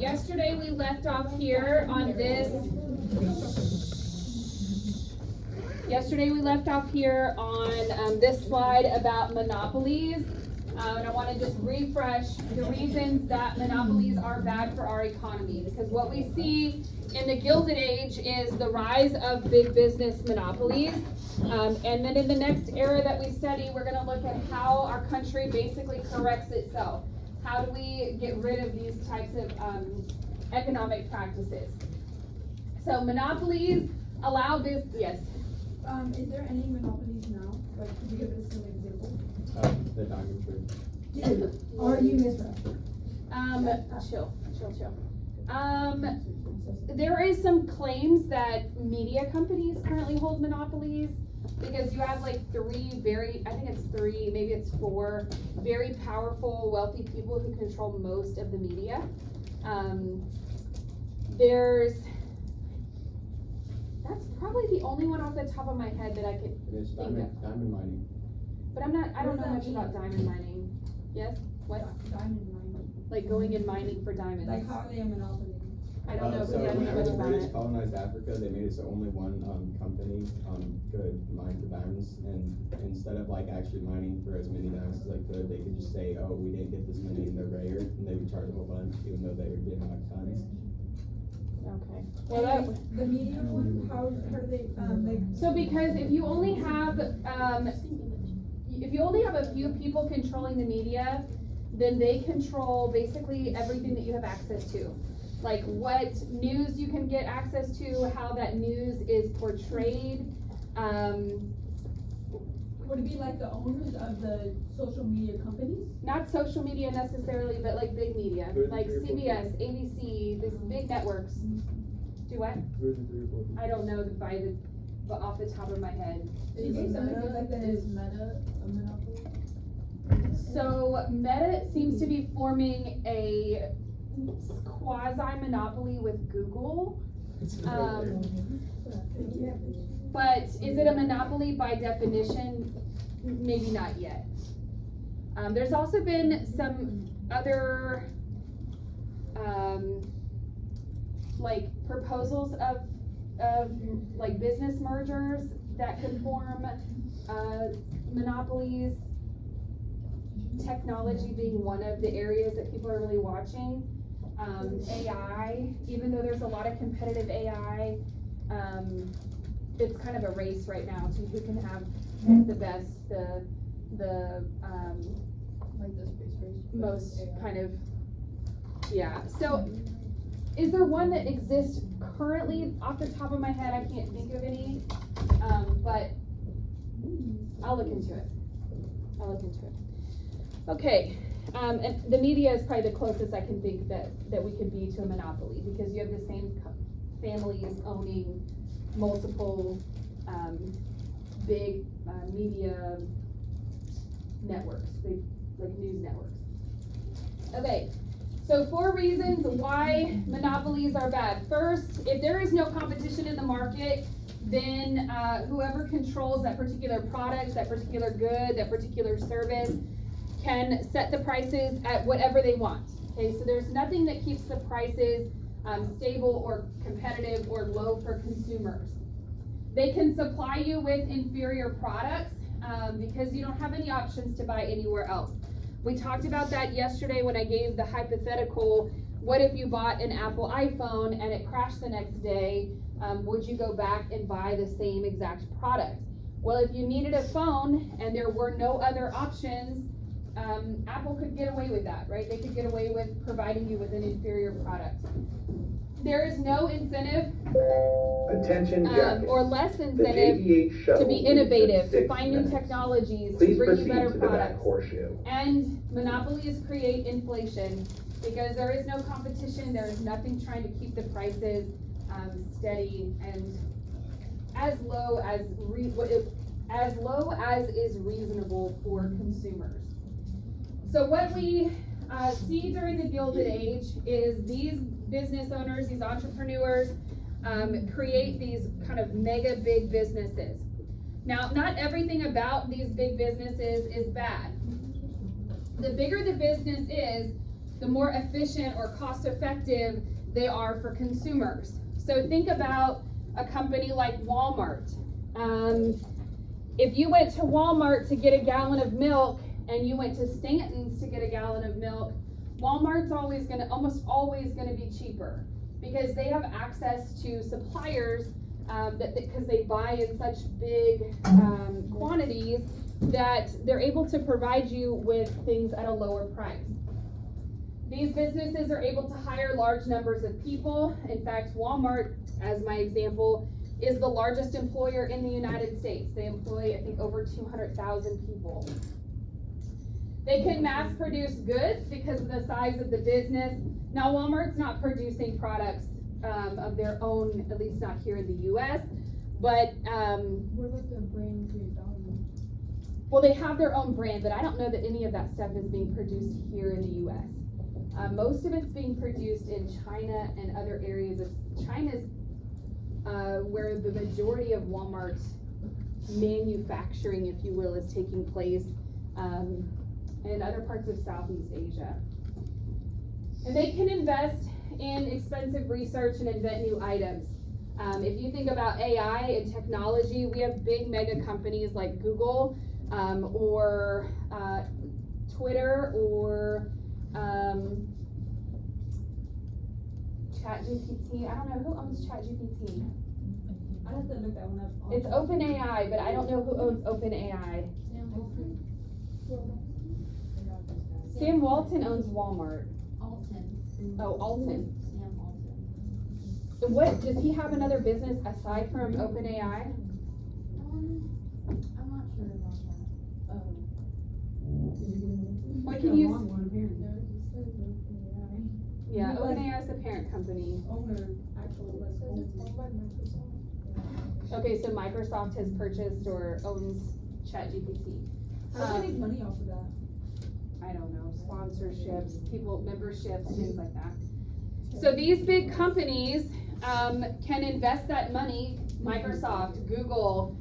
yesterday we left off here on this. Yesterday we left off here on this slide about monopolies. And I want to just refresh the reasons that monopolies are bad for our economy. Because what we see in the Gilded Age is the rise of big business monopolies. And then in the next era that we study, we're going to look at how our country basically corrects itself. How do we get rid of these types of economic practices? So monopolies allow this, yes? Is there any monopolies now? Like, could you give us an example? The diamond tree. Or you misread? Chill. There is some claims that media companies currently hold monopolies because you have like maybe it's four very powerful, wealthy people who control most of the media. That's probably the only one off the top of my head that I could It is think of. diamond mining. But I don't know much about diamond mining. Yes? What? Diamond mining. Like going and mining for diamonds? Like, how are they a monopoly? I don't know, So because I don't know whenever much the about British it. colonized Africa, they made it so only one company could mine for diamonds, and instead of like actually mining for as many diamonds as they could, they could just say, oh, we didn't get this many and they're rare, and they would charge a whole bunch even though they were getting like tons. Okay. Well, The media one, how are they, so because if you only have a few people controlling the media, then they control basically everything that you have access to. Like what news you can get access to, how that news is portrayed. would it be like the owners of the social media companies? Not social media necessarily, but like big media, like CBS, ABC, these big networks. Do what? I don't know but off the top of my head. Is Meta a monopoly? So Meta seems to be forming a quasi-monopoly with Google. But is it a monopoly by definition? Maybe not yet. There's also been some other like proposals of like business mergers that could form monopolies. Technology being one of the areas that people are really watching. AI, even though there's a lot of competitive AI, it's kind of a race right now to who can have the best, Like the space race? most kind of, yeah. So, is there one that exists currently? Off the top of my head, I can't think of any, but I'll look into it. Okay, and the media is probably the closest I can think that we could be to a monopoly, because you have the same families owning multiple big media networks, big like news networks. Okay, so 4 reasons why monopolies are bad. First, if there is no competition in the market, then whoever controls that particular product, that particular good, that particular service can set the prices at whatever they want. Okay, so there's nothing that keeps the prices stable or competitive or low for consumers. They can supply you with inferior products because you don't have any options to buy anywhere else. We talked about that yesterday when I gave the hypothetical, what if you bought an Apple iPhone and it crashed the next day? Would you go back and buy the same exact product? Well, if you needed a phone and there were no other options, Apple could get away with that, right? They could get away with providing you with an inferior product. There is no incentive or less incentive to be innovative, to find new technologies, to bring you better products. And monopolies create inflation because there is no competition, there is nothing trying to keep the prices steady and as low as is reasonable for consumers. So what we see during the Gilded Age is these business owners, these entrepreneurs, create these kind of mega big businesses. Now, not everything about these big businesses is bad. The bigger the business is, the more efficient or cost effective they are for consumers. So think about a company like Walmart. If you went to Walmart to get a gallon of milk and you went to Stanton's to get a gallon of milk, Walmart's almost always gonna be cheaper because they have access to suppliers because they buy in such big quantities that they're able to provide you with things at a lower price. These businesses are able to hire large numbers of people. In fact, Walmart, as my example, is the largest employer in the United States. They employ, I think, over 200,000 people. They can mass produce goods because of the size of the business. Now, Walmart's not producing products of their own, at least not here in the US, but What about the brand create value? well, they have their own brand, but I don't know that any of that stuff is being produced here in the US. Most of it's being produced in China and other areas of China's where the majority of Walmart's manufacturing, if you will, is taking place, in other parts of Southeast Asia. And they can invest in expensive research and invent new items. If you think about AI and technology, we have big mega companies like Google, or Twitter, or ChatGPT. I don't know who owns ChatGPT. I'd have to look that one up. It's OpenAI, but I don't know who owns OpenAI. Sam Walton owns Walmart. Oh, Alton. Sam Alton. And what, does he have another business aside from OpenAI? I'm not sure about that. What can you, One apparently. yeah, OpenAI is the parent company. Owner, actual, let's owned by Microsoft. Okay, so Microsoft has purchased or owns ChatGPT. How do they make money off of that? I don't know, sponsorships, people, memberships, things like that. So these big companies can invest that money, Microsoft, Google,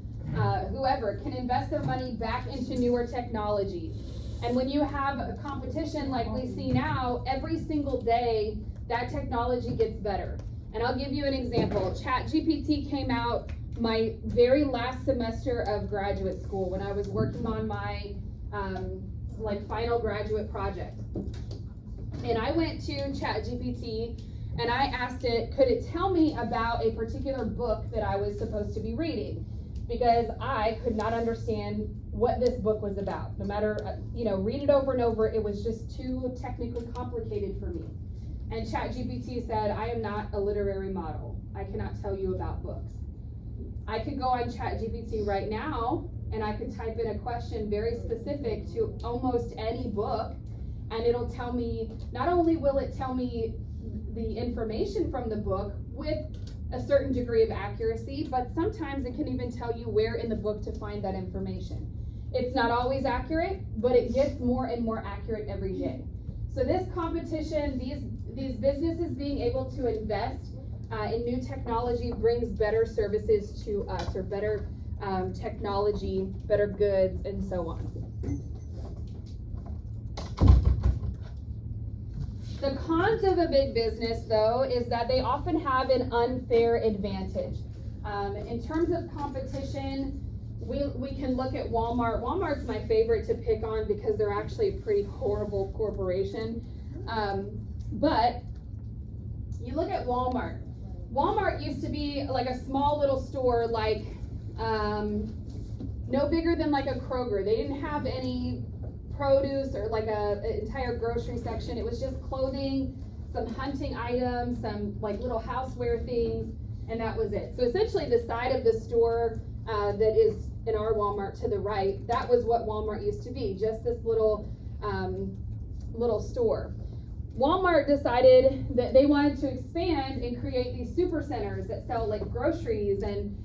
whoever, can invest their money back into newer technologies. And when you have a competition like we see now, every single day, that technology gets better. And I'll give you an example. ChatGPT came out my very last semester of graduate school when I was working on my final graduate project. And I went to ChatGPT and I asked it, could it tell me about a particular book that I was supposed to be reading? Because I could not understand what this book was about. No matter, read it over and over, it was just too technically complicated for me. And ChatGPT said, I am not a literary model. I cannot tell you about books. I could go on ChatGPT right now and I could type in a question very specific to almost any book, and it'll tell me, not only will it tell me the information from the book with a certain degree of accuracy, but sometimes it can even tell you where in the book to find that information. It's not always accurate, but it gets more and more accurate every day. So this competition, these businesses being able to invest in new technology brings better services to us, or better technology, better goods, and so on. The cons of a big business, though, is that they often have an unfair advantage. In terms of competition, we can look at Walmart. Walmart's my favorite to pick on because they're actually a pretty horrible corporation. But you look at Walmart. Walmart used to be like a small little store, like no bigger than like a Kroger. They didn't have any produce or like an entire grocery section. It was just clothing, some hunting items, some like little houseware things, and that was it. So essentially the side of the store that is in our Walmart to the right, that was what Walmart used to be, just this little store. Walmart decided that they wanted to expand and create these super centers that sell like groceries, and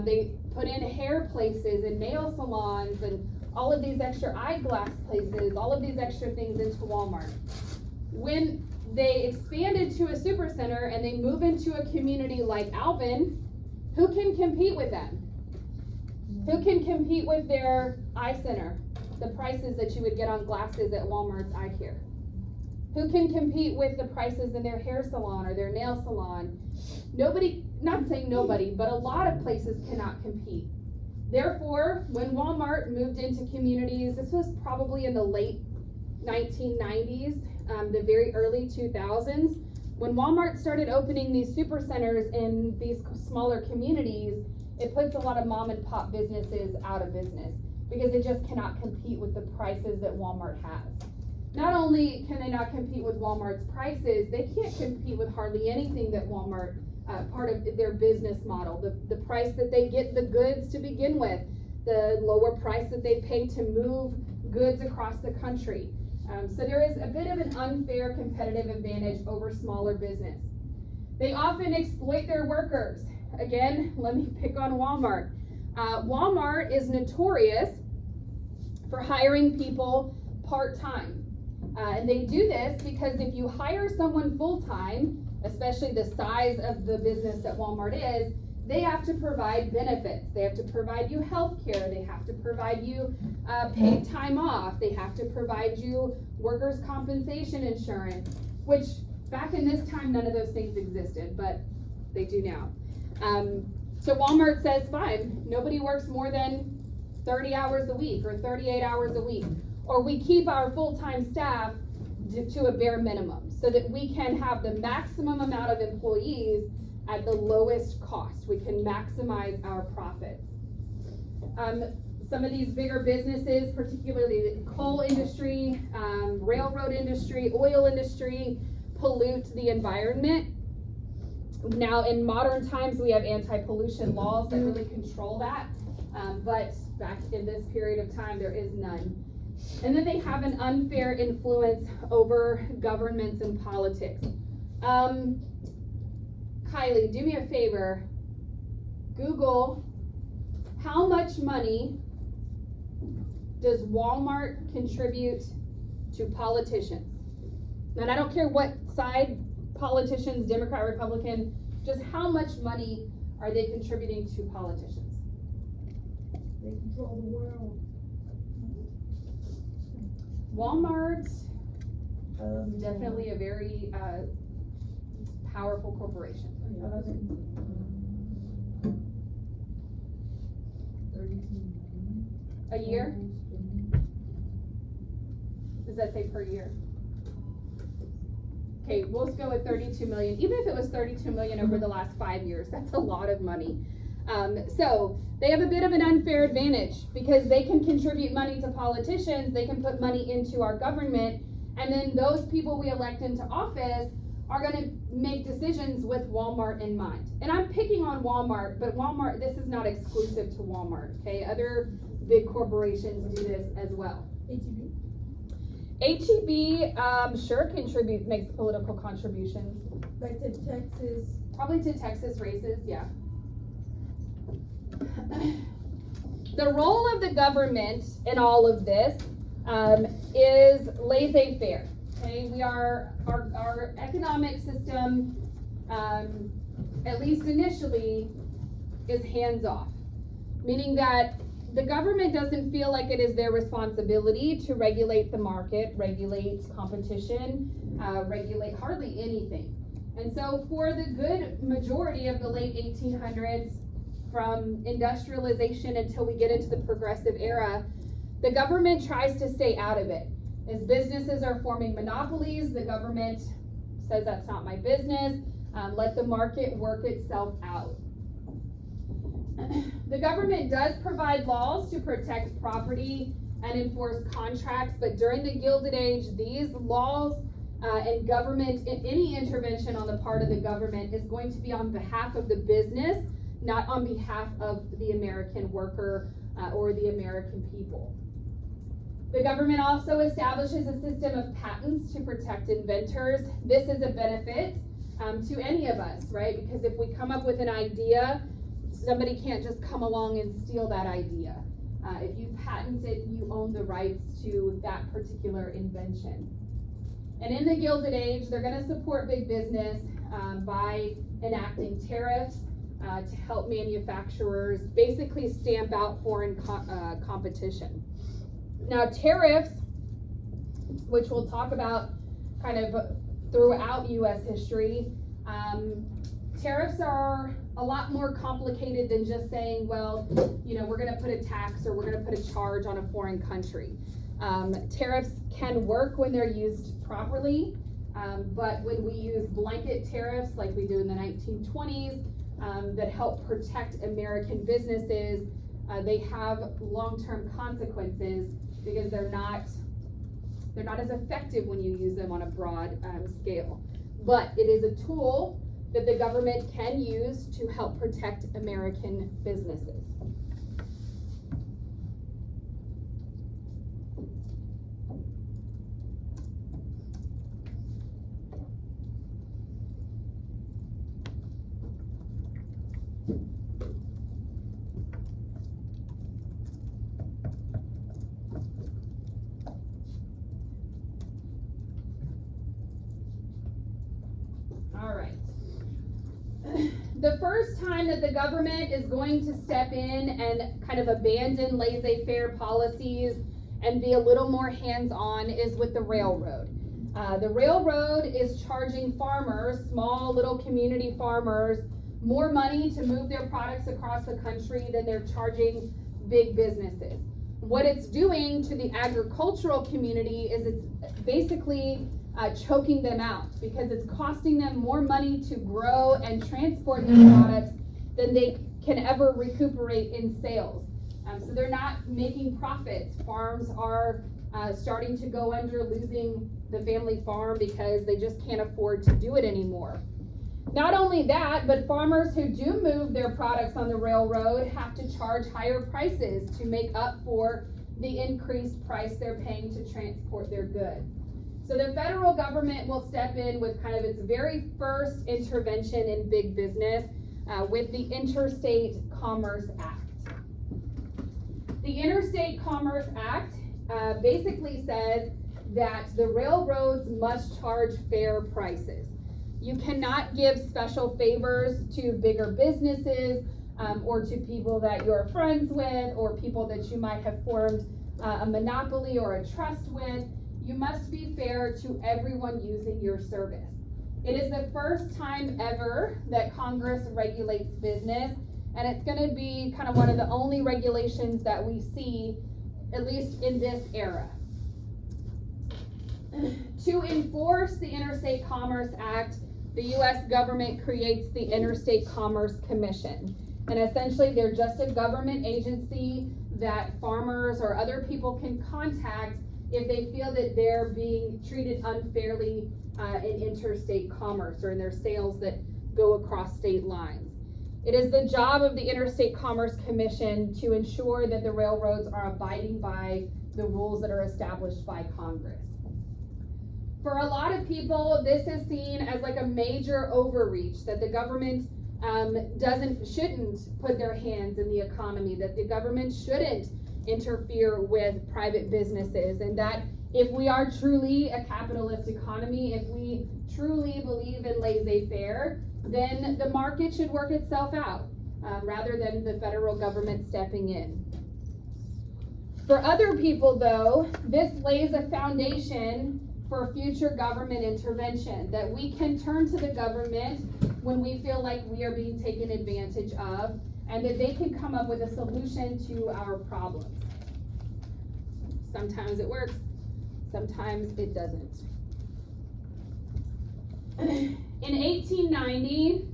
they put in hair places and nail salons and all of these extra eyeglass places, all of these extra things into Walmart. When they expanded to a super center and they move into a community like Alvin, who can compete with them? Who can compete with their eye center? The prices that you would get on glasses at Walmart's eye care. Who can compete with the prices in their hair salon or their nail salon? Nobody, not saying nobody, but a lot of places cannot compete. Therefore, when Walmart moved into communities, this was probably in the late 1990s, the very early 2000s, when Walmart started opening these super centers in these smaller communities, it puts a lot of mom and pop businesses out of business because they just cannot compete with the prices that Walmart has. Not only can they not compete with Walmart's prices, they can't compete with hardly anything that Walmart, part of their business model, the price that they get the goods to begin with, the lower price that they pay to move goods across the country. So there is a bit of an unfair competitive advantage over smaller business. They often exploit their workers. Again, let me pick on Walmart. Walmart is notorious for hiring people part-time. And they do this because if you hire someone full-time, especially the size of the business that Walmart is, they have to provide benefits. They have to provide you health care. They have to provide you paid time off. They have to provide you workers' compensation insurance, which back in this time, none of those things existed, but they do now. So Walmart says, fine, nobody works more than 30 hours a week or 38 hours a week. Or we keep our full-time staff to a bare minimum so that we can have the maximum amount of employees at the lowest cost. We can maximize our profits. Some of these bigger businesses, particularly the coal industry, railroad industry, oil industry, pollute the environment. Now, in modern times, we have anti-pollution laws that really control that, but back in this period of time, there is none. And then they have an unfair influence over governments and politics. Kylie, do me a favor. Google how much money does Walmart contribute to politicians? And I don't care what side politicians, Democrat, Republican, just how much money are they contributing to politicians? They control the world. Walmart is definitely a very powerful corporation. 32 A year? Does that say per year? Okay, we'll go with 32 million. Even if it was 32 million over the last 5 years, that's a lot of money. So they have a bit of an unfair advantage because they can contribute money to politicians, they can put money into our government, and then those people we elect into office are going to make decisions with Walmart in mind. And I'm picking on Walmart, but Walmart, this is not exclusive to Walmart, okay? Other big corporations do this as well. HEB sure makes political contributions. Like to Texas. Probably to Texas races, yeah. The role of the government in all of this is laissez-faire. Okay, our economic system, at least initially, is hands-off, meaning that the government doesn't feel like it is their responsibility to regulate the market, regulate competition, regulate hardly anything. And so for the good majority of the late 1800s, from industrialization until we get into the progressive era, the government tries to stay out of it. As businesses are forming monopolies, the government says that's not my business, let the market work itself out. The government does provide laws to protect property and enforce contracts, but during the Gilded Age, these laws and government, any intervention on the part of the government is going to be on behalf of the business, not on behalf of the American worker or the American people. The government also establishes a system of patents to protect inventors. This is a benefit to any of us, right? Because if we come up with an idea, somebody can't just come along and steal that idea. If you patent it, you own the rights to that particular invention. And in the Gilded Age, they're going to support big business by enacting tariffs to help manufacturers basically stamp out foreign competition. Now, tariffs, which we'll talk about kind of throughout US history, tariffs are a lot more complicated than just saying, well, we're gonna put a tax or we're gonna put a charge on a foreign country. Tariffs can work when they're used properly, but when we use blanket tariffs like we do in the 1920s, that help protect American businesses, they have long-term consequences because they're not as effective when you use them on a broad scale. But it is a tool that the government can use to help protect American businesses. All right. The first time that the government is going to step in and kind of abandon laissez-faire policies and be a little more hands-on is with the railroad. The railroad is charging farmers, small little community farmers, more money to move their products across the country than they're charging big businesses. What it's doing to the agricultural community is it's basically choking them out because it's costing them more money to grow and transport their products than they can ever recuperate in sales. So they're not making profits. Farms are starting to go under, losing the family farm because they just can't afford to do it anymore. Not only that, but farmers who do move their products on the railroad have to charge higher prices to make up for the increased price they're paying to transport their goods. So the federal government will step in with kind of its very first intervention in big business with the Interstate Commerce Act. The Interstate Commerce Act basically says that the railroads must charge fair prices. You cannot give special favors to bigger businesses or to people that you're friends with or people that you might have formed a monopoly or a trust with. You must be fair to everyone using your service. It is the first time ever that Congress regulates business, and it's going to be kind of one of the only regulations that we see, at least in this era. To enforce the Interstate Commerce Act, the U.S. government creates the Interstate Commerce Commission. And essentially, they're just a government agency that farmers or other people can contact if they feel that they're being treated unfairly in interstate commerce or in their sales that go across state lines. It is the job of the Interstate Commerce Commission to ensure that the railroads are abiding by the rules that are established by Congress. For a lot of people, this is seen as like a major overreach, that the government shouldn't put their hands in the economy, that the government shouldn't interfere with private businesses, and that if we are truly a capitalist economy, if we truly believe in laissez-faire, then the market should work itself out rather than the federal government stepping in. For other people, though, this lays a foundation for future government intervention, that we can turn to the government when we feel like we are being taken advantage of, and that they can come up with a solution to our problems. Sometimes it works, sometimes it doesn't. In 1890,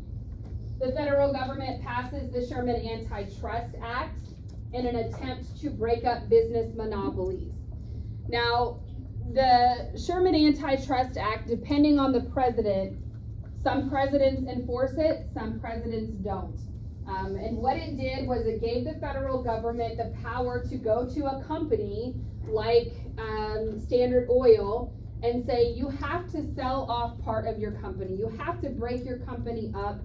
the federal government passes the Sherman Antitrust Act in an attempt to break up business monopolies. Now, the Sherman Antitrust Act, depending on the president, some presidents enforce it, some presidents don't. And what it did was it gave the federal government the power to go to a company like Standard Oil and say, you have to sell off part of your company. You have to break your company up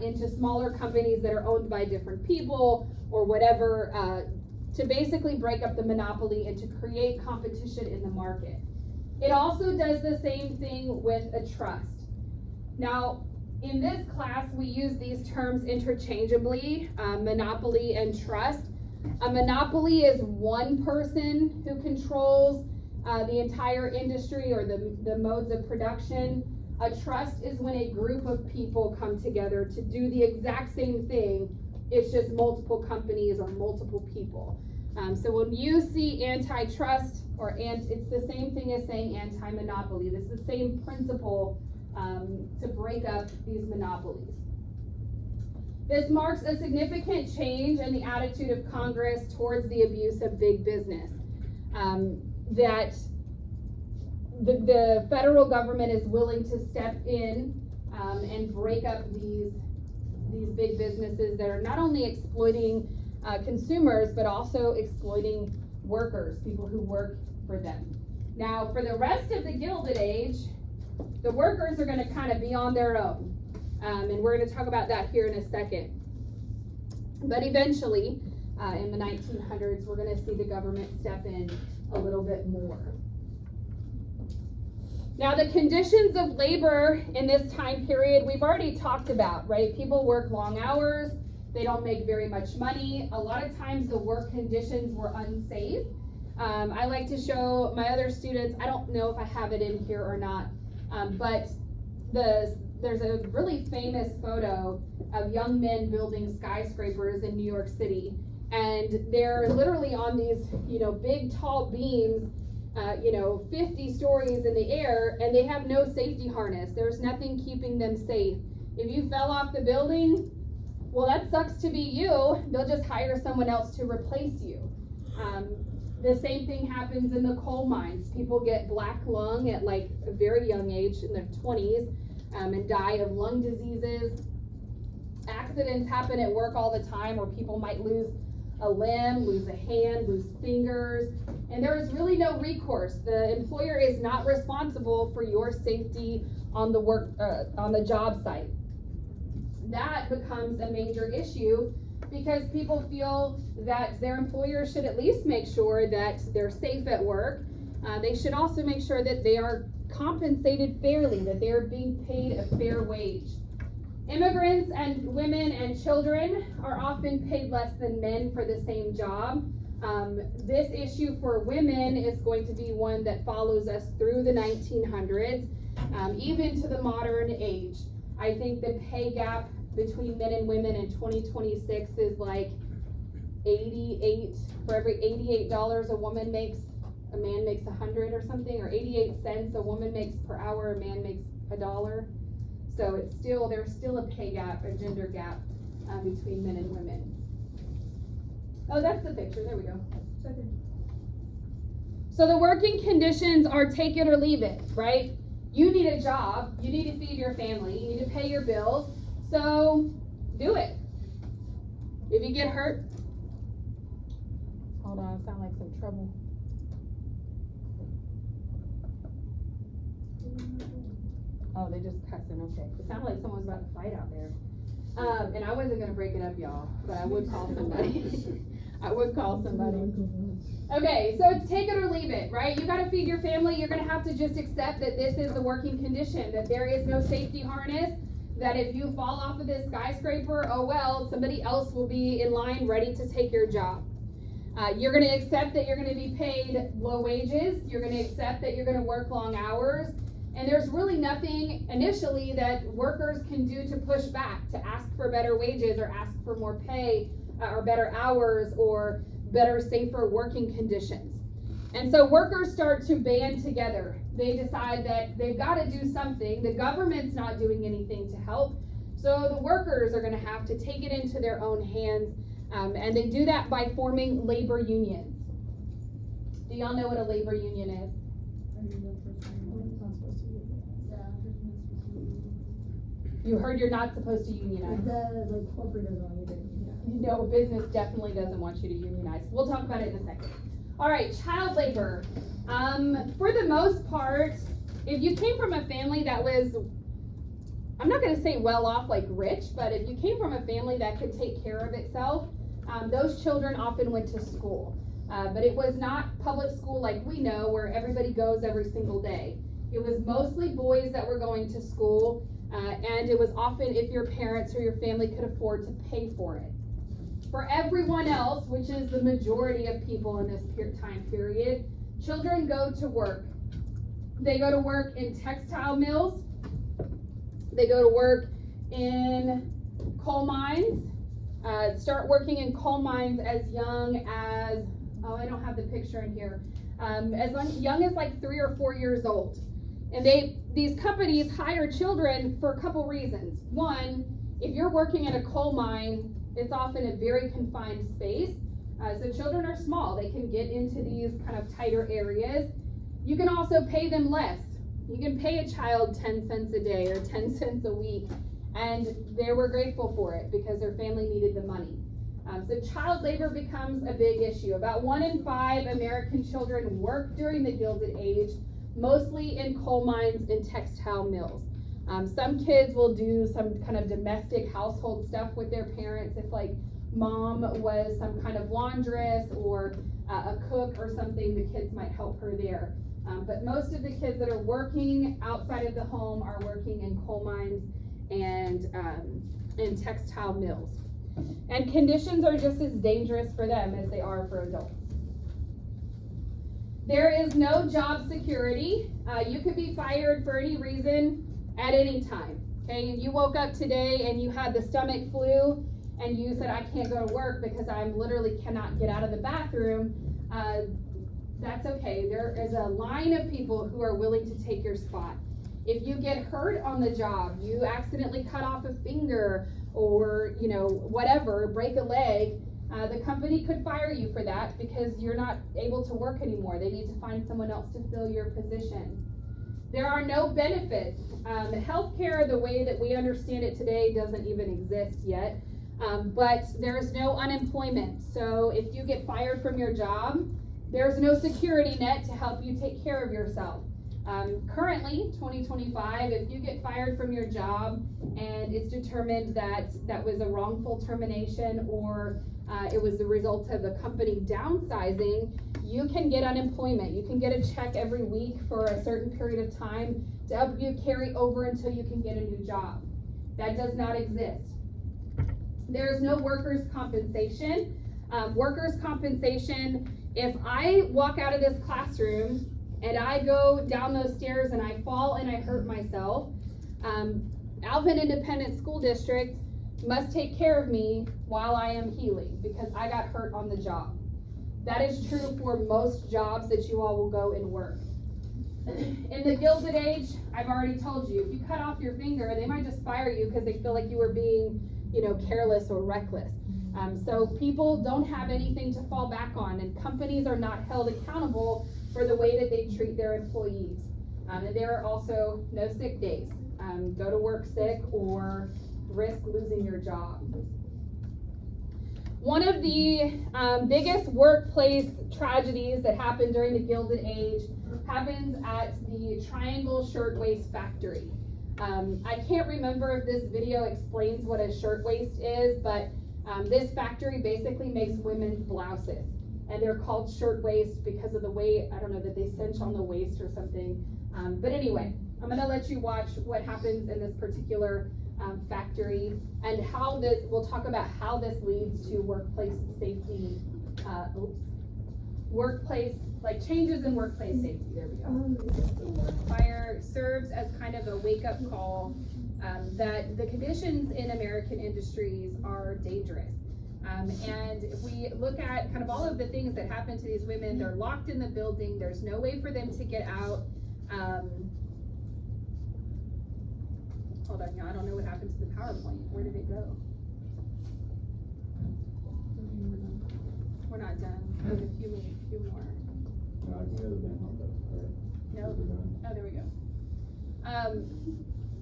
into smaller companies that are owned by different people or whatever, to basically break up the monopoly and to create competition in the market. It also does the same thing with a trust. Now, in this class, we use these terms interchangeably, monopoly and trust. A monopoly is one person who controls the entire industry or the modes of production. A trust is when a group of people come together to do the exact same thing. It's just multiple companies or multiple people. So when you see antitrust it's the same thing as saying anti-monopoly. This is the same principle to break up these monopolies. This marks a significant change in the attitude of Congress towards the abuse of big business. That the federal government is willing to step in and break up these big businesses that are not only exploiting consumers, but also exploiting workers, people who work for them. Now, for the rest of the Gilded Age, the workers are going to kind of be on their own. And we're going to talk about that here in a second. But eventually, in the 1900s, we're going to see the government step in a little bit more. Now, the conditions of labor in this time period, we've already talked about, right? People work long hours. They don't make very much money. A lot of times the work conditions were unsafe. I like to show my other students, I don't know if I have it in here or not, but there's a really famous photo of young men building skyscrapers in New York City. And they're literally on these, big tall beams, 50 stories in the air, and they have no safety harness. There's nothing keeping them safe. If you fell off the building, well, that sucks to be you. They'll just hire someone else to replace you. The same thing happens in the coal mines. People get black lung at like a very young age, in their 20s, and die of lung diseases. Accidents happen at work all the time where people might lose a limb, lose a hand, lose fingers, and there is really no recourse. The employer is not responsible for your safety on the job site. That becomes a major issue because people feel that their employer should at least make sure that they're safe at work. They should also make sure that they are compensated fairly, that they're being paid a fair wage. Immigrants and women and children are often paid less than men for the same job. This issue for women is going to be one that follows us through the 1900s, even to the modern age. I think the pay gap between men and women in 2026 is like 88, for every $88 a man makes 100 or something, or 88 cents a woman makes per hour, a man makes $1. So there's still a pay gap, a gender gap between men and women. Oh, that's the picture, there we go. So the working conditions are take it or leave it, right? You need a job, you need to feed your family, you need to pay your bills, so do it. If you get hurt, hold on, I sound like some trouble. Oh, they just cussing, okay. It sounded like someone was about to fight out there. And I wasn't gonna break it up, y'all, but I would call somebody. I would call somebody. Okay, so it's take it or leave it, right? You gotta feed your family, you're gonna have to just accept that this is the working condition, that there is no safety harness, that if you fall off of this skyscraper, oh well, somebody else will be in line ready to take your job. You're gonna accept that you're gonna be paid low wages, you're gonna accept that you're gonna work long hours, and there's really nothing initially that workers can do to push back, to ask for better wages or ask for more pay or better hours or better, safer working conditions. And so workers start to band together. They decide that they've got to do something. The government's not doing anything to help. So the workers are going to have to take it into their own hands. And they do that by forming labor unions. Do y'all know what a labor union is? You heard you're not supposed to unionize. Corporate doesn't want you to unionize. No, business definitely doesn't want you to unionize. We'll talk about it in a second. All right, child labor. For the most part, if you came from a family that was, I'm not going to say well off like rich, but if you came from a family that could take care of itself, those children often went to school. But it was not public school like we know, where everybody goes every single day. It was mostly boys that were going to school. And it was often if your parents or your family could afford to pay for it. For everyone else, which is the majority of people in this time period, children go to work. They go to work in textile mills. They go to work in coal mines. Start working in coal mines as young as, oh, I don't have the picture in here, young as like 3 or 4 years old. And these companies hire children for a couple reasons. One, if you're working in a coal mine, it's often a very confined space. So children are small. They can get into these kind of tighter areas. You can also pay them less. You can pay a child 10 cents a day or 10 cents a week, and they were grateful for it because their family needed the money. So child labor becomes a big issue. About 1 in 5 American children work during the Gilded Age, mostly in coal mines and textile mills. Some kids will do some kind of domestic household stuff with their parents. If like mom was some kind of laundress or a cook or something, the kids might help her there. But most of the kids that are working outside of the home are working in coal mines and in textile mills. And conditions are just as dangerous for them as they are for adults. There is no job security. You could be fired for any reason at any time. Okay, and you woke up today and you had the stomach flu and you said, I can't go to work because I literally cannot get out of the bathroom. That's okay. There is a line of people who are willing to take your spot. If you get hurt on the job, you accidentally cut off a finger or, whatever, break a leg, the company could fire you for that because you're not able to work anymore. They need to find someone else to fill your position. There are no benefits. The healthcare, the way that we understand it today, doesn't even exist yet. But there's no unemployment. So if you get fired from your job, there's no security net to help you take care of yourself. Currently, 2025, if you get fired from your job and it's determined that that was a wrongful termination or it was the result of the company downsizing, you can get unemployment. You can get a check every week for a certain period of time to help you carry over until you can get a new job. That does not exist. There is no workers' compensation. Workers' compensation, if I walk out of this classroom and I go down those stairs and I fall and I hurt myself, Alvin Independent School District must take care of me while I am healing because I got hurt on the job. That is true for most jobs that you all will go and work. In the Gilded Age, I've already told you, if you cut off your finger, they might just fire you because they feel like you were being, careless or reckless. So people don't have anything to fall back on, and companies are not held accountable for the way that they treat their employees. And there are also no sick days. Go to work sick or risk losing your job. One of the biggest workplace tragedies that happened during the Gilded Age happens at the Triangle Shirtwaist Factory. I can't remember if this video explains what a shirtwaist is, but this factory basically makes women's blouses. And they're called shirtwaist because of the way, I don't know, that they cinch on the waist or something. But anyway, I'm going to let you watch what happens in this particular factory and how this, we'll talk about how this leads to workplace safety, changes in workplace safety. There we go. Fire serves as kind of a wake-up call that the conditions in American industries are dangerous. And if we look at kind of all of the things that happen to these women, they're locked in the building, there's no way for them to get out. Hold on, I don't know what happened to the PowerPoint. Where did it go? We're not done. There's a few more. No, I can go to the main home, though. All right. No. Oh, there we go.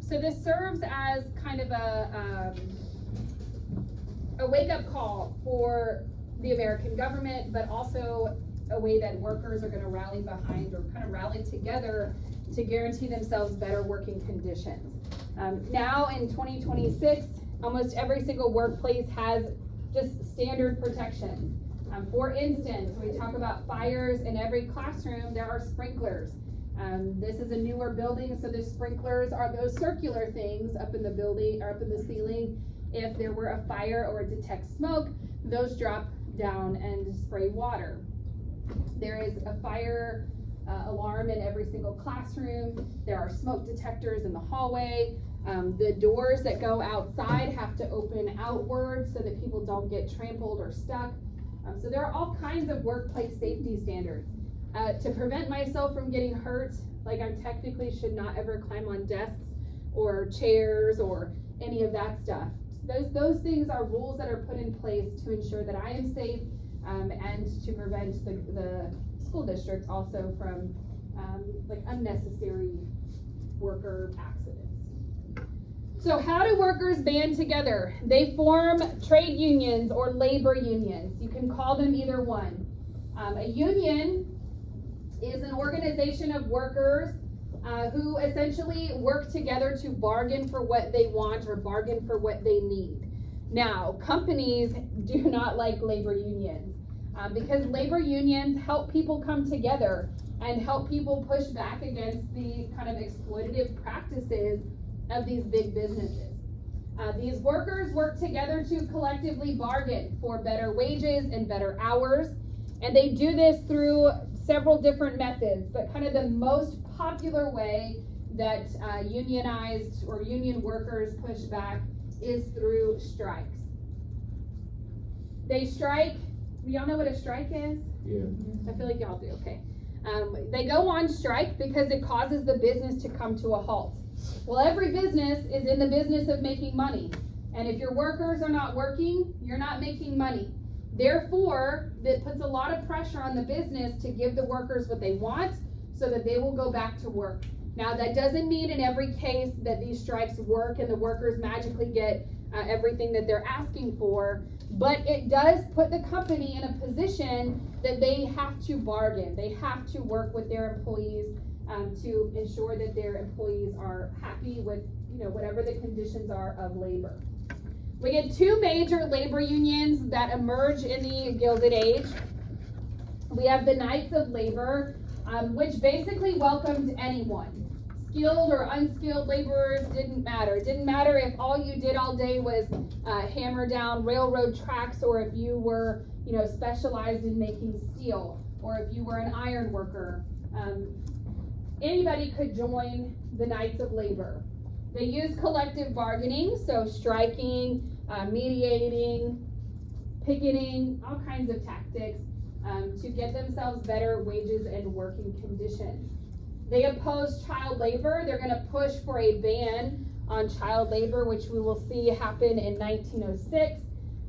So this serves as kind of a wake-up call for the American government, but also a way that workers are going to rally behind or kind of rally together to guarantee themselves better working conditions. Now in 2026, almost every single workplace has just standard protections. For instance, when we talk about fires, in every classroom there are sprinklers. This is a newer building, so the sprinklers are those circular things up in the building or up in the ceiling. If there were a fire or detect smoke, those drop down and spray water. There is a fire alarm in every single classroom. There are smoke detectors in the hallway. The doors that go outside have to open outward so that people don't get trampled or stuck. So there are all kinds of workplace safety standards. To prevent myself from getting hurt, like I technically should not ever climb on desks or chairs or any of that stuff. Those things are rules that are put in place to ensure that I am safe and to prevent the school districts also from like unnecessary worker accidents. So how do workers band together? They form trade unions or labor unions. You can call them either one. A union is an organization of workers who essentially work together to bargain for what they want or bargain for what they need. Now, companies do not like labor unions because labor unions help people come together and help people push back against the kind of exploitative practices of these big businesses. These workers work together to collectively bargain for better wages and better hours, and they do this through several different methods, but kind of the most popular way that unionized or union workers push back is through strikes. They strike. Y'all know what a strike is? Yeah. I feel like y'all do. Okay. They go on strike because it causes the business to come to a halt. Well, every business is in the business of making money, and if your workers are not working, you're not making money. Therefore, that puts a lot of pressure on the business to give the workers what they want so that they will go back to work. Now, that doesn't mean in every case that these strikes work and the workers magically get everything that they're asking for, but it does put the company in a position that they have to bargain. They have to work with their employees to ensure that their employees are happy with, whatever the conditions are of labor. We get two major labor unions that emerge in the Gilded Age. We have the Knights of Labor, which basically welcomed anyone. Skilled or unskilled laborers didn't matter. It didn't matter if all you did all day was hammer down railroad tracks, or if you were, specialized in making steel, or if you were an iron worker. Anybody could join the Knights of Labor. They use collective bargaining, so striking, mediating, picketing, all kinds of tactics to get themselves better wages and working conditions. They oppose child labor. They're going to push for a ban on child labor, which we will see happen in 1906,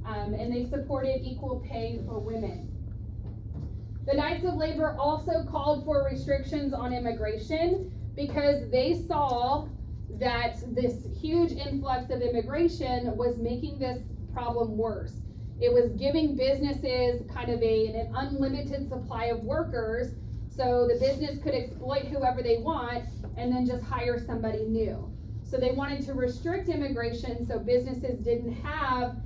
and they supported equal pay for women. The Knights of Labor also called for restrictions on immigration because they saw that this huge influx of immigration was making this problem worse. It was giving businesses kind of an unlimited supply of workers, so the business could exploit whoever they want and then just hire somebody new. So they wanted to restrict immigration so businesses didn't have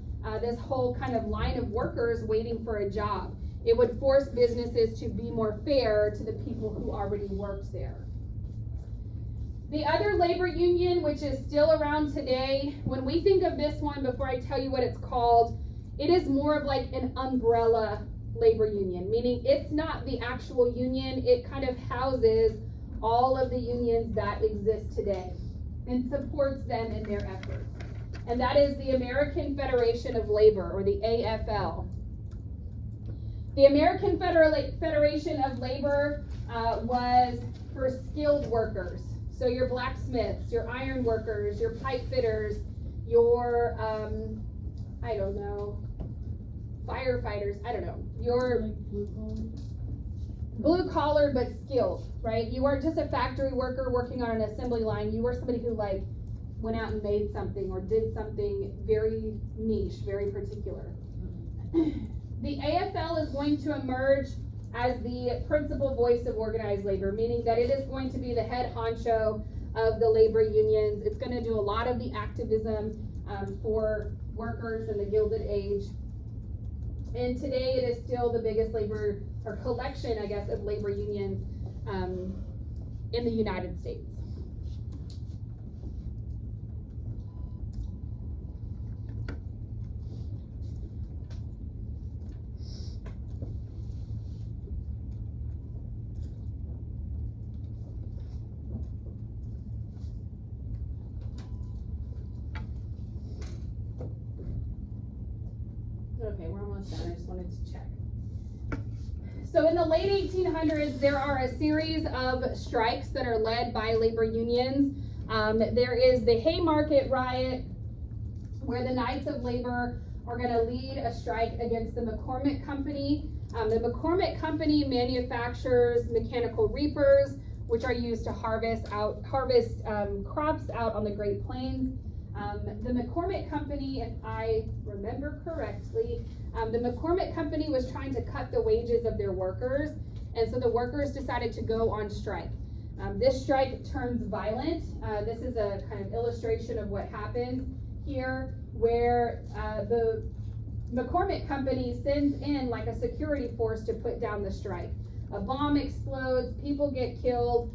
this whole kind of line of workers waiting for a job. It would force businesses to be more fair to the people who already worked there. The other labor union, which is still around today, when we think of this one, before I tell you what it's called, it is more of like an umbrella labor union, meaning it's not the actual union. It kind of houses all of the unions that exist today and supports them in their efforts. And that is the American Federation of Labor, or the AFL. The American Federation of Labor was for skilled workers. So your blacksmiths, your iron workers, your pipe fitters, your, firefighters, your blue collar but skilled, right? You weren't just a factory worker working on an assembly line. You were somebody who went out and made something or did something very niche, very particular. The AFL is going to emerge as the principal voice of organized labor, meaning that it is going to be the head honcho of the labor unions. It's going to do a lot of the activism for workers in the Gilded Age. And today it is still the biggest labor, or collection, I guess, of labor unions in the United States. almost done, I just wanted to check. So in the late 1800s, there are a series of strikes that are led by labor unions. There is the Haymarket riot, where the Knights of Labor are going to lead a strike against the McCormick Company. The McCormick Company manufactures mechanical reapers, which are used to harvest crops out on the Great Plains. The McCormick Company, if I remember correctly, the McCormick Company was trying to cut the wages of their workers, and so the workers decided to go on strike. This strike turns violent. This is a kind of illustration of what happens here, where the McCormick Company sends in like a security force to put down the strike. A bomb explodes, people get killed,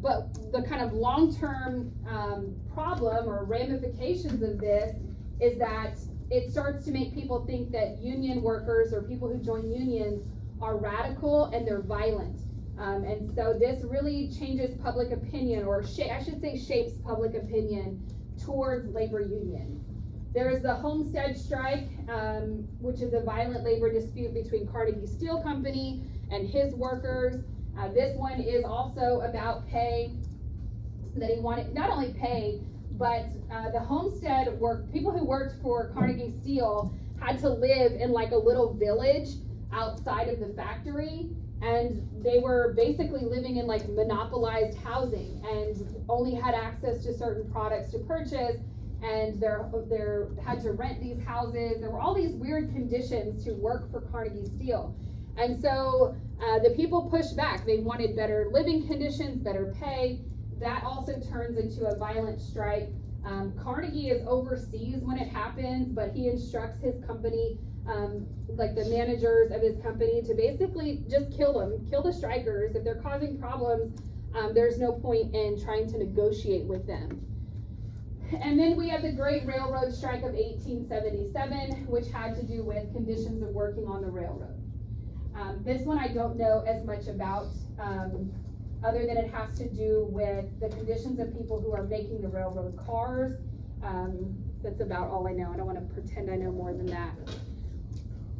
but the kind of long-term problem or ramifications of this is that it starts to make people think that union workers or people who join unions are radical and they're violent. And so this really changes public opinion, or shapes public opinion towards labor unions. There is the Homestead Strike, which is a violent labor dispute between Carnegie Steel Company and his workers. This one is also about pay, that he wanted, not only pay, but the Homestead people who worked for Carnegie Steel had to live in like a little village outside of the factory, and they were basically living in like monopolized housing and only had access to certain products to purchase, and they had to rent these houses. There were all these weird conditions to work for Carnegie Steel. And so the people pushed back. They wanted better living conditions, better pay. That also turns into a violent strike. Carnegie is overseas when it happens, but he instructs his company, like the managers of his company, to basically just kill them, kill the strikers. If they're causing problems, there's no point in trying to negotiate with them. And then we have the Great Railroad Strike of 1877, which had to do with conditions of working on the railroad. This one I don't know as much about, other than it has to do with the conditions of people who are making the railroad cars. That's about all I know. I don't want to pretend I know more than that.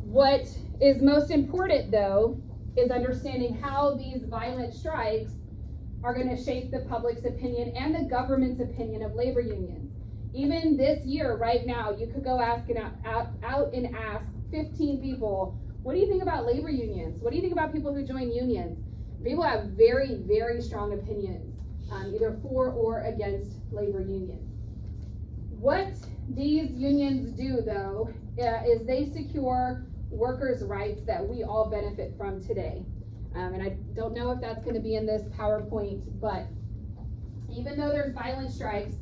What is most important, though, is understanding how these violent strikes are going to shape the public's opinion and the government's opinion of labor unions. Even this year, right now, you could go out and ask 15 people, what do you think about labor unions? What do you think about people who join unions? People have very, very strong opinions, either for or against labor unions. What these unions do, though, is they secure workers' rights that we all benefit from today. And I don't know if that's going to be in this PowerPoint, but even though there's violent strikes,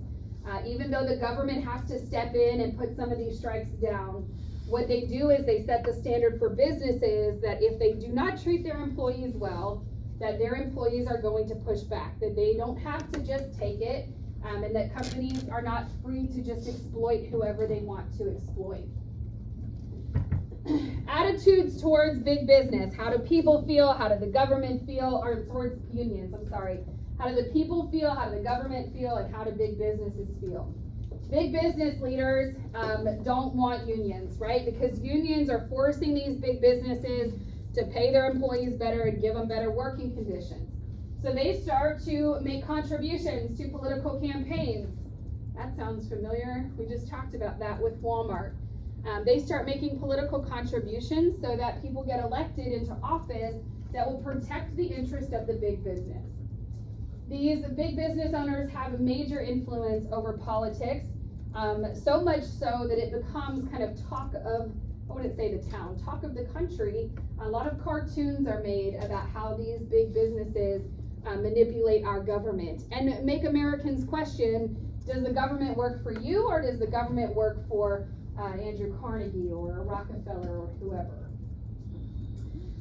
even though the government has to step in and put some of these strikes down, what they do is they set the standard for businesses that if they do not treat their employees well, that their employees are going to push back, that they don't have to just take it, and that companies are not free to just exploit whoever they want to exploit. Attitudes towards big business. How do people feel? How does the government feel? Or towards unions, I'm sorry. How do the people feel? How do the government feel? And how do big businesses feel? Big business leaders don't want unions, right? Because unions are forcing these big businesses to pay their employees better and give them better working conditions. So they start to make contributions to political campaigns. That sounds familiar. We just talked about that with Walmart. They start making political contributions so that people get elected into office that will protect the interest of the big business. These big business owners have a major influence over politics, so much so that it becomes kind of talk of, I wouldn't say the town, talk of the country. A lot of cartoons are made about how these big businesses manipulate our government and make Americans question, does the government work for you, or does the government work for Andrew Carnegie or Rockefeller or whoever?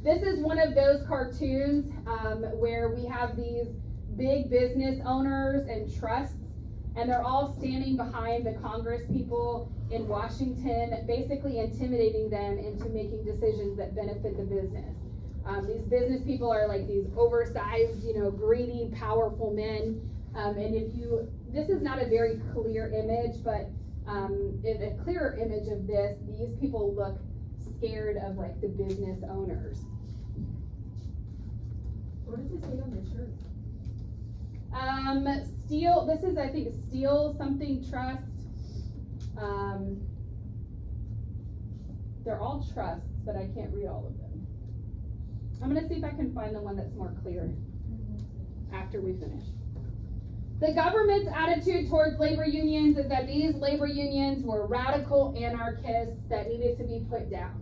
This is one of those cartoons where we have these big business owners and trusts, and they're all standing behind the Congress people in Washington, basically intimidating them into making decisions that benefit the business. These business people are like these oversized, greedy, powerful men. This is not a very clear image, but in a clearer image of this, these people look scared of like the business owners. What does it say on the shirt? Steel, this is, I think, Steel something trust. They're all trusts, but I can't read all of them. I'm gonna see if I can find the one that's more clear after we finish. The government's attitude towards labor unions is that these labor unions were radical anarchists that needed to be put down.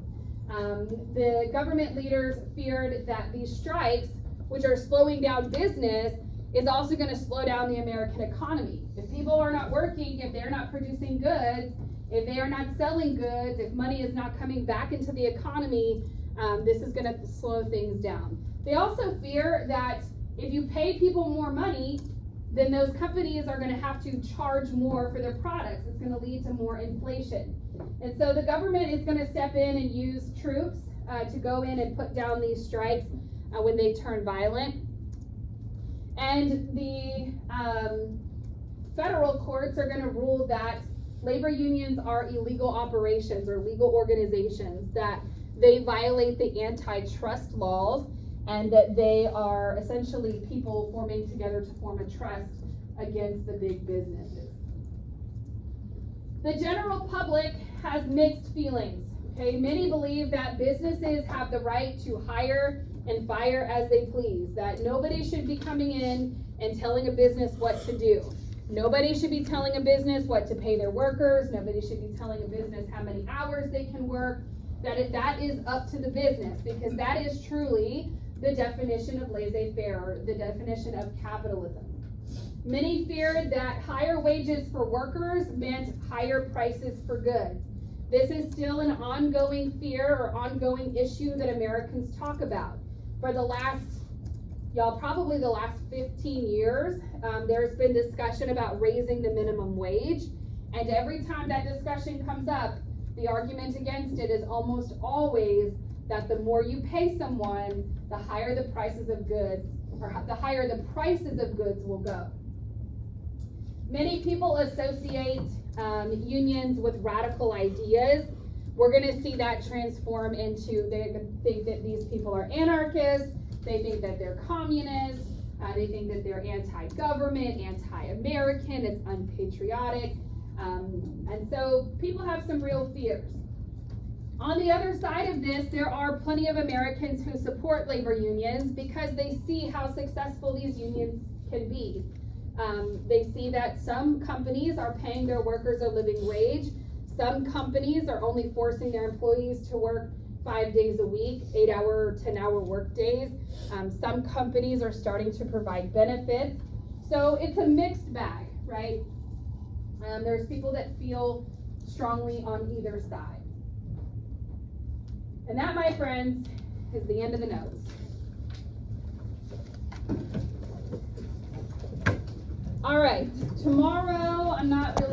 The government leaders feared that these strikes, which are slowing down business, is also going to slow down the American economy. If people are not working, if they're not producing goods, if they are not selling goods, if money is not coming back into the economy, this is going to slow things down. They also fear that if you pay people more money, then those companies are going to have to charge more for their products. It's going to lead to more inflation. And so the government is going to step in and use troops to go in and put down these strikes when they turn violent. And the federal courts are going to rule that labor unions are illegal operations or legal organizations, that they violate the antitrust laws, and that they are essentially people forming together to form a trust against the big businesses. The general public has mixed feelings. Okay, many believe that businesses have the right to hire and fire as they please, that nobody should be coming in and telling a business what to do. Nobody should be telling a business what to pay their workers. Nobody should be telling a business how many hours they can work. That is up to the business, because that is truly the definition of laissez-faire, or the definition of capitalism. Many feared that higher wages for workers meant higher prices for goods. This is still an ongoing fear or ongoing issue that Americans talk about. For the last, probably the last 15 years, there's been discussion about raising the minimum wage. And every time that discussion comes up, the argument against it is almost always that the more you pay someone, the higher the prices of goods, or the higher the prices of goods will go. Many people associate unions with radical ideas. We're going to see that transform into, they think that these people are anarchists, they think that they're communists, they think that they're anti-government, anti-American, it's unpatriotic. And so people have some real fears. On the other side of this, there are plenty of Americans who support labor unions because they see how successful these unions can be. They see that some companies are paying their workers a living wage. Some companies are only forcing their employees to work 5 days a week, 8-hour, 10-hour work days. Some companies are starting to provide benefits. So it's a mixed bag, right? There's people that feel strongly on either side. And that, my friends, is the end of the notes. All right, tomorrow I'm not really